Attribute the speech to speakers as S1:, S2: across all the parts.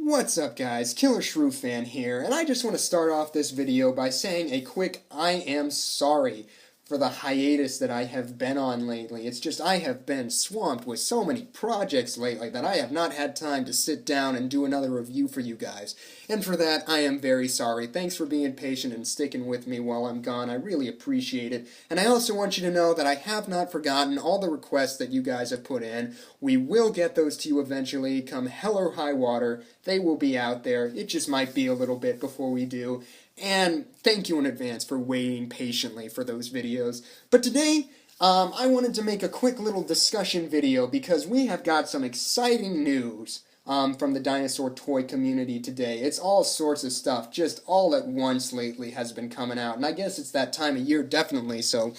S1: What's up guys, Killer Shrew Fan here, and I just want to start off this video by saying a quick I am sorry for the hiatus that I have been on lately. It's just I have been swamped with so many projects lately that I have not had time to sit down and do another review for you guys. And for that, I am very sorry. Thanks for being patient and sticking with me while I'm gone. I really appreciate it. And I also want you to know that I have not forgotten all the requests that you guys have put in. We will get those to you eventually, come hell or high water. They will be out there. It just might be a little bit before we do. And thank you in advance for waiting patiently for those videos. But today, I wanted to make a quick little discussion video because we have got some exciting news from the dinosaur toy community today. It's all sorts of stuff, just all at once lately has been coming out. And I guess it's that time of year, definitely, so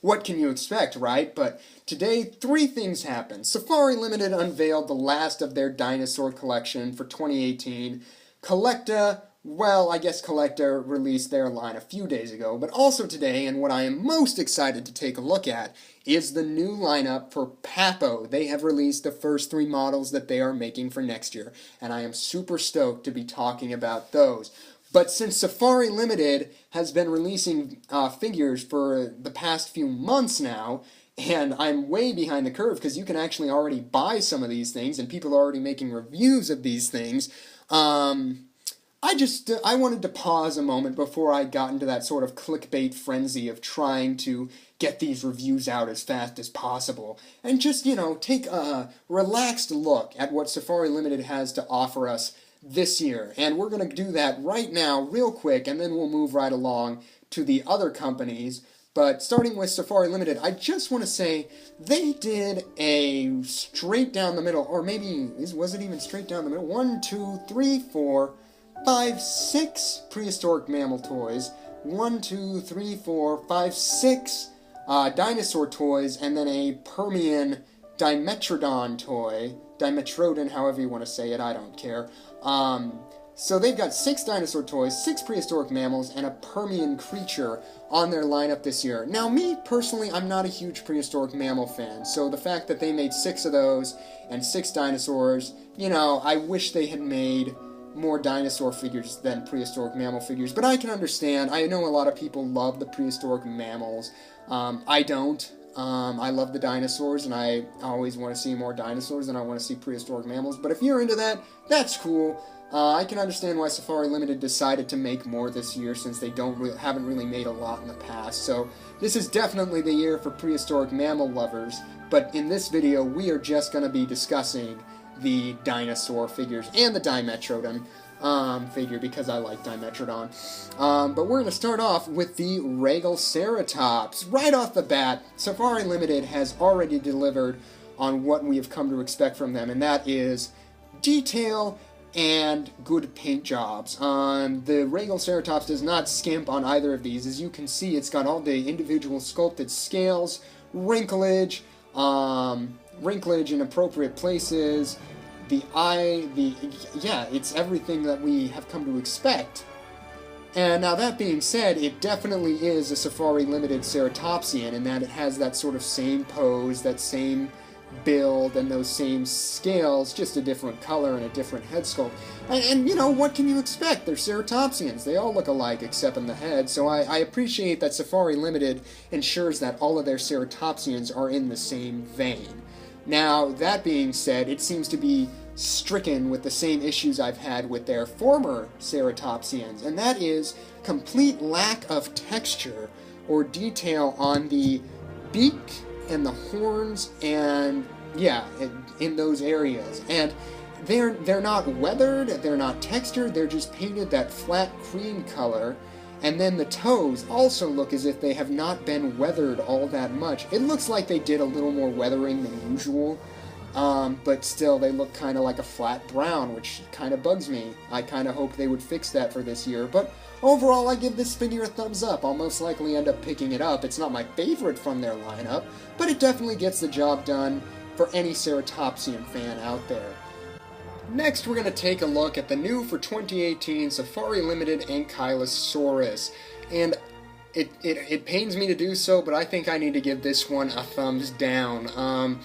S1: what can you expect, right? But today, three things happened. Safari Ltd unveiled the last of their dinosaur collection for 2018. Collecta released their line a few days ago, but also today, and what I am most excited to take a look at, is the new lineup for Papo. They have released the first three models that they are making for next year, and I am super stoked to be talking about those. But since Safari Ltd has been releasing figures for the past few months now, and I'm way behind the curve because you can actually already buy some of these things, and people are already making reviews of these things, I wanted to pause a moment before I got into that sort of clickbait frenzy of trying to get these reviews out as fast as possible, and just, take a relaxed look at what Safari Ltd has to offer us this year. And we're going to do that right now, real quick, and then we'll move right along to the other companies. But starting with Safari Ltd, I just want to say they did a straight down the middle, or maybe, was it even straight down the middle? 1, 2, 3, 4, 5, 6 prehistoric mammal toys, 1, 2, 3, 4, 5, 6 dinosaur toys, and then a Permian Dimetrodon toy. Dimetrodon, however you want to say it, I don't care. So they've got 6 dinosaur toys, 6 prehistoric mammals, and a Permian creature on their lineup this year. Now, me, personally, I'm not a huge prehistoric mammal fan, so the fact that they made 6 of those and 6 dinosaurs, I wish they had made more dinosaur figures than prehistoric mammal figures, but I can understand. I know a lot of people love the prehistoric mammals. I don't. I love the dinosaurs, and I always want to see more dinosaurs than I want to see prehistoric mammals, but if you're into that, that's cool. I can understand why Safari Ltd decided to make more this year, since they haven't really made a lot in the past, so this is definitely the year for prehistoric mammal lovers, but in this video, we are just going to be discussing the dinosaur figures and the Dimetrodon figure, because I like Dimetrodon. But we're going to start off with the Regaliceratops. Right off the bat, Safari Ltd has already delivered on what we have come to expect from them, and that is detail and good paint jobs. The Regaliceratops does not skimp on either of these. As you can see, it's got all the individual sculpted scales, wrinklage in appropriate places, the eye, it's everything that we have come to expect. And now that being said, it definitely is a Safari Ltd Ceratopsian in that it has that sort of same pose, that same build, and those same scales, just a different color and a different head sculpt. And what can you expect? They're Ceratopsians. They all look alike except in the head, so I appreciate that Safari Ltd ensures that all of their Ceratopsians are in the same vein. Now, that being said, it seems to be stricken with the same issues I've had with their former Ceratopsians, and that is complete lack of texture or detail on the beak and the horns, and in those areas. And they're not weathered, they're not textured, they're just painted that flat cream color. And then the toes also look as if they have not been weathered all that much. It looks like they did a little more weathering than usual, but still they look kind of like a flat brown, which kind of bugs me. I kind of hope they would fix that for this year, but overall I give this figure a thumbs up. I'll most likely end up picking it up. It's not my favorite from their lineup, but it definitely gets the job done for any Ceratopsian fan out there. Next, we're going to take a look at the new for 2018 Safari Ltd Ankylosaurus, and it pains me to do so, but I think I need to give this one a thumbs down.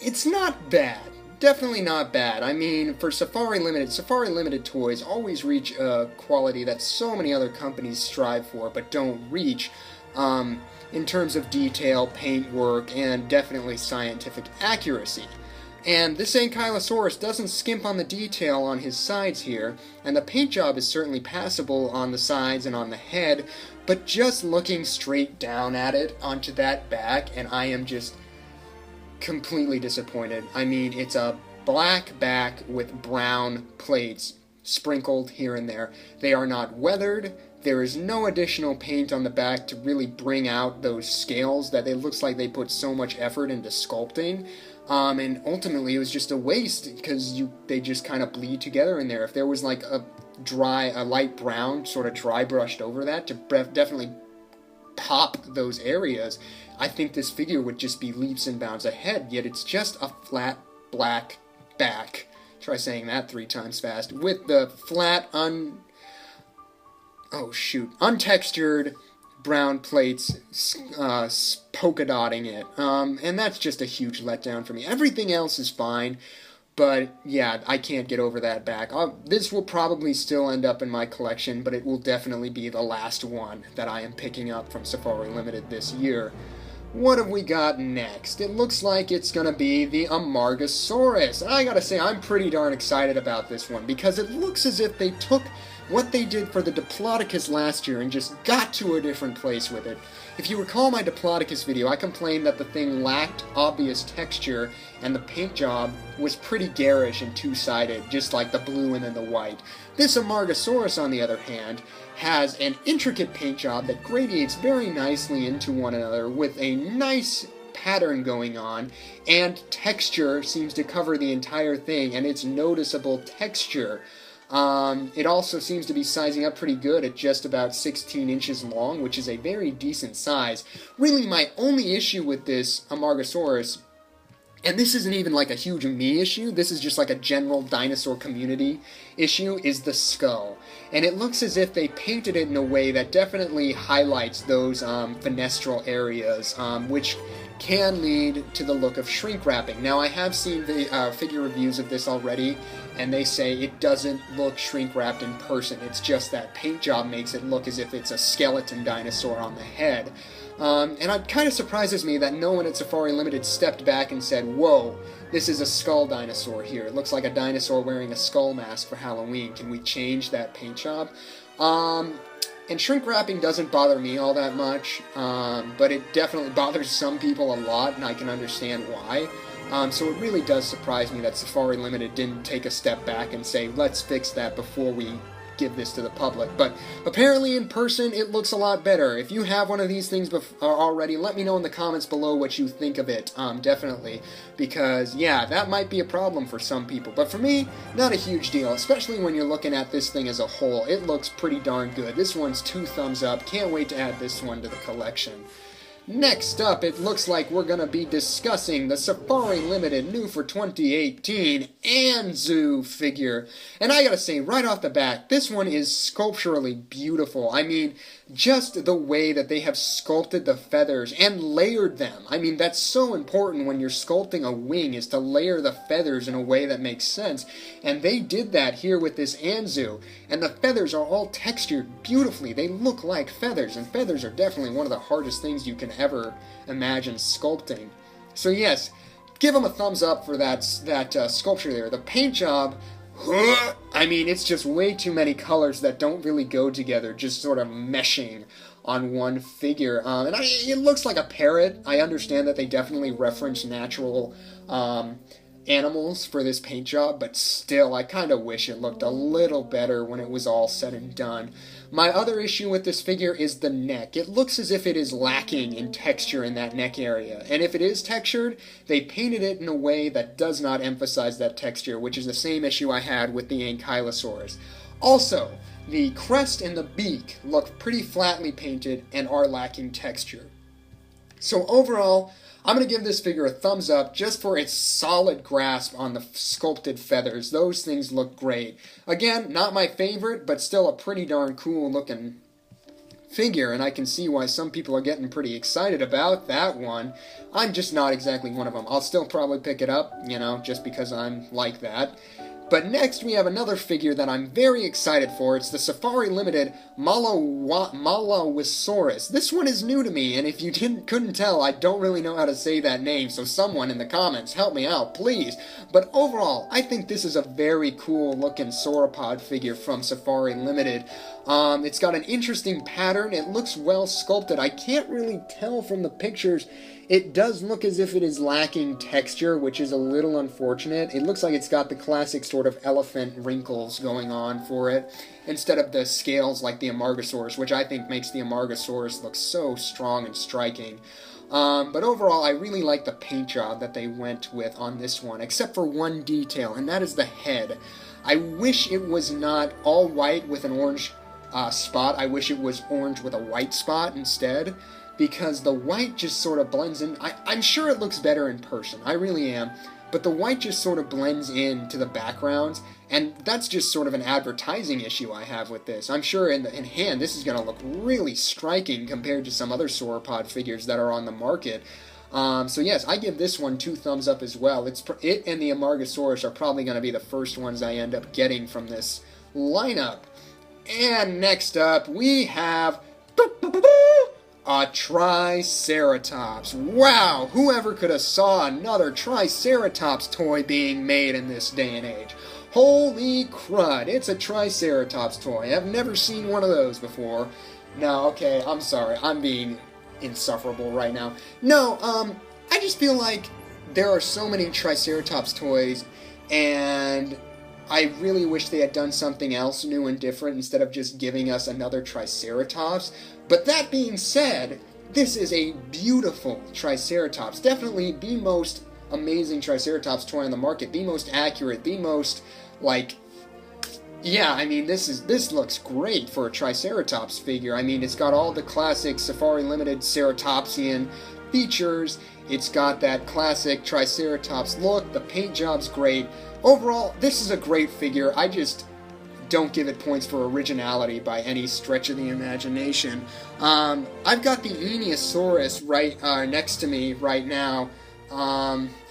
S1: It's not bad. definitely not bad. I mean, for Safari Ltd toys always reach a quality that so many other companies strive for but don't reach, in terms of detail, paint work, and definitely scientific accuracy. And this Ankylosaurus doesn't skimp on the detail on his sides here, and the paint job is certainly passable on the sides and on the head, but just looking straight down at it onto that back, and I am just completely disappointed. I mean, it's a black back with brown plates sprinkled here and there. They are not weathered. There is no additional paint on the back to really bring out those scales that it looks like they put so much effort into sculpting. And ultimately it was just a waste because they just kind of bleed together in there. If there was like a light brown sort of dry brushed over that to definitely pop those areas, I think this figure would just be leaps and bounds ahead, yet it's just a flat black back. Try saying that 3 times fast. With the flat, untextured brown plates polka dotting it. And that's just a huge letdown for me. Everything else is fine, but yeah, I can't get over that back. This will probably still end up in my collection, but it will definitely be the last one that I am picking up from Safari Ltd this year. What have we got next? It looks like it's gonna be the Amargasaurus. And I gotta say, I'm pretty darn excited about this one, because it looks as if they took what they did for the Diplodocus last year and just got to a different place with it. If you recall my Diplodocus video, I complained that the thing lacked obvious texture and the paint job was pretty garish and two-sided, just like the blue and then the white. This Amargasaurus, on the other hand, has an intricate paint job that gradiates very nicely into one another with a nice pattern going on, and texture seems to cover the entire thing, and it's noticeable texture. It also seems to be sizing up pretty good at just about 16 inches long, which is a very decent size. Really, my only issue with this Amargasaurus, and this isn't even like a huge me issue, this is just like a general dinosaur community issue, is the skull. And it looks as if they painted it in a way that definitely highlights those fenestral areas, which can lead to the look of shrink wrapping. Now, I have seen the figure reviews of this already, and they say it doesn't look shrink wrapped in person. It's just that paint job makes it look as if it's a skeleton dinosaur on the head. And it kind of surprises me that no one at Safari Ltd stepped back and said, whoa, this is a skull dinosaur here. It looks like a dinosaur wearing a skull mask for Halloween. Can we change that paint job? And shrink wrapping doesn't bother me all that much, but it definitely bothers some people a lot, and I can understand why. So it really does surprise me that Safari Ltd didn't take a step back and say, let's fix that before we give this to the public. But apparently in person it looks a lot better. If you have one of these things already, let me know in the comments below what you think of it, definitely, because yeah, that might be a problem for some people, but for me, not a huge deal, especially when you're looking at this thing as a whole. It looks pretty darn good. This one's 2 thumbs up. Can't wait to add this one to the collection. Next up, it looks like we're going to be discussing the Safari Ltd new for 2018 Anzu figure. And I gotta say, right off the bat, this one is sculpturally beautiful. I mean, just the way that they have sculpted the feathers and layered them. I mean, that's so important when you're sculpting a wing, is to layer the feathers in a way that makes sense. And they did that here with this Anzu. And the feathers are all textured beautifully. They look like feathers, and feathers are definitely one of the hardest things you can ever imagine sculpting. So yes, give them a thumbs up for that sculpture there. The paint job, I mean, it's just way too many colors that don't really go together, just sort of meshing on one figure. And it looks like a parrot. I understand that they definitely reference natural animals for this paint job, but still, I kind of wish it looked a little better when it was all said and done. My other issue with this figure is the neck. It looks as if it is lacking in texture in that neck area, and if it is textured, they painted it in a way that does not emphasize that texture, which is the same issue I had with the Ankylosaurus. Also, the crest and the beak look pretty flatly painted and are lacking texture. So overall, I'm going to give this figure a thumbs up just for its solid grasp on the sculpted feathers. Those things look great. Again, not my favorite, but still a pretty darn cool looking figure, and I can see why some people are getting pretty excited about that one. I'm just not exactly one of them. I'll still probably pick it up, you know, just because I'm like that. But next we have another figure that I'm very excited for. It's the Safari Ltd Malawisaurus. This one is new to me, and if you couldn't tell, I don't really know how to say that name, so someone in the comments help me out, please. But overall, I think this is a very cool looking sauropod figure from Safari Ltd. It's got an interesting pattern. It looks well sculpted. I can't really tell from the pictures. It does look as if it is lacking texture, which is a little unfortunate. It looks like it's got the classic sort of elephant wrinkles going on for it, instead of the scales like the Amargasaurus, which I think makes the Amargasaurus look so strong and striking. But overall, I really like the paint job that they went with on this one, except for one detail, and that is the head. I wish it was not all white with an orange spot. I wish it was orange with a white spot instead, because the white just sort of blends in. I'm sure it looks better in person, I really am, but the white just sort of blends into the backgrounds, and that's just sort of an advertising issue I have with this. I'm sure in hand this is going to look really striking compared to some other sauropod figures that are on the market. So yes, I give this one 2 thumbs up as well. It and the Amargasaurus are probably going to be the first ones I end up getting from this lineup. And next up, we have a Triceratops. Wow, whoever could have saw another Triceratops toy being made in this day and age? Holy crud, it's a Triceratops toy. I've never seen one of those before. No, okay, I'm sorry, I'm being insufferable right now. No, I just feel like there are so many Triceratops toys, and I really wish they had done something else new and different instead of just giving us another Triceratops. But that being said, this is a beautiful Triceratops. Definitely the most amazing Triceratops toy on the market. The most accurate, the most, like, yeah, I mean, this looks great for a Triceratops figure. I mean, it's got all the classic Safari Ltd Ceratopsian features. It's got that classic Triceratops look. The paint job's great. Overall, this is a great figure. I just don't give it points for originality by any stretch of the imagination. I've got the Ankylosaurus right next to me right now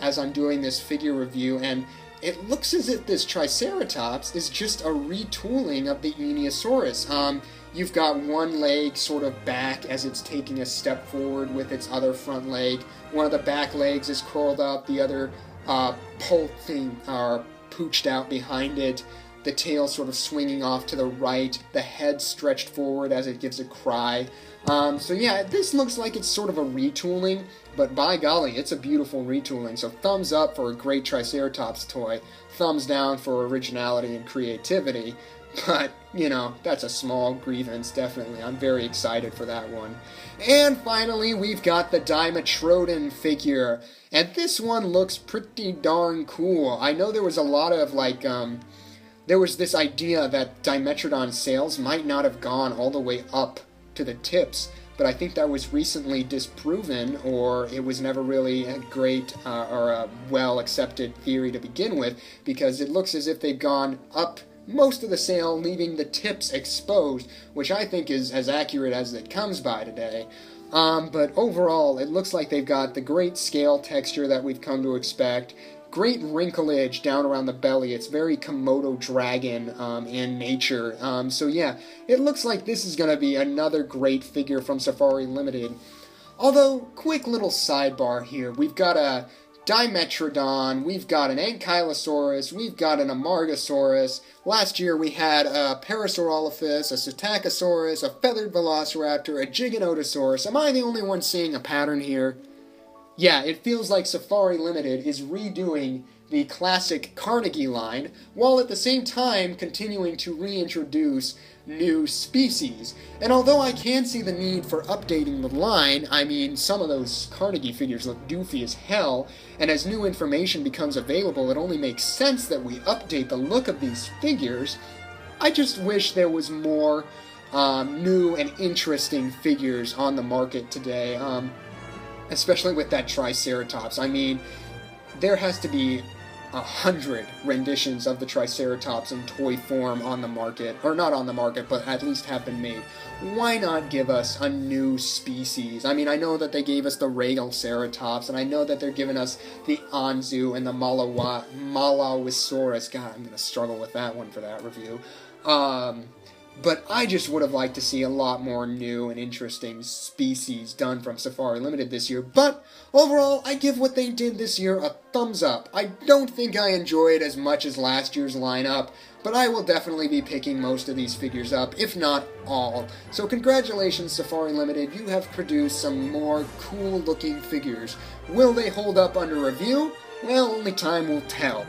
S1: as I'm doing this figure review, and it looks as if this Triceratops is just a retooling of the Ankylosaurus. You've got one leg sort of back as it's taking a step forward with its other front leg. One of the back legs is curled up, the other pooched out behind it. The tail sort of swinging off to the right, the head stretched forward as it gives a cry. So yeah, this looks like it's sort of a retooling, but by golly, it's a beautiful retooling. So thumbs up for a great Triceratops toy, thumbs down for originality and creativity. But, you know, that's a small grievance, definitely. I'm very excited for that one. And finally, we've got the Dimetrodon figure. And this one looks pretty darn cool. I know there was a lot of, like, there was this idea that Dimetrodon sales might not have gone all the way up to the tips, but I think that was recently disproven, or it was never really a great or a well-accepted theory to begin with, because it looks as if they've gone up most of the sale, leaving the tips exposed, which I think is as accurate as it comes by today. But overall, it looks like they've got the great scale texture that we've come to expect. Great wrinklage down around the belly. It's very Komodo dragon in nature. So yeah, it looks like this is going to be another great figure from Safari Ltd. Although, quick little sidebar here. We've got a Dimetrodon, we've got an Ankylosaurus, we've got an Amargasaurus. Last year we had a Parasaurolophus, a Psittacosaurus, a feathered Velociraptor, a Giganotosaurus. Am I the only one seeing a pattern here? Yeah, it feels like Safari Ltd is redoing the classic Carnegie line, while at the same time continuing to reintroduce new species. And although I can see the need for updating the line, I mean, some of those Carnegie figures look doofy as hell, and as new information becomes available, it only makes sense that we update the look of these figures. I just wish there was more new and interesting figures on the market today, especially with that Triceratops. I mean, there has to be 100 renditions of the Triceratops in toy form on the market, or not on the market, but at least have been made. Why not give us a new species? I mean, I know that they gave us the Regaliceratops, and I know that they're giving us the Anzu and the Malawisaurus. God, I'm going to struggle with that one for that review. But I just would have liked to see a lot more new and interesting species done from Safari Ltd this year. But overall, I give what they did this year a thumbs up. I don't think I enjoyed as much as last year's lineup, but I will definitely be picking most of these figures up, if not all. So congratulations, Safari Ltd. You have produced some more cool-looking figures. Will they hold up under review? Well, only time will tell.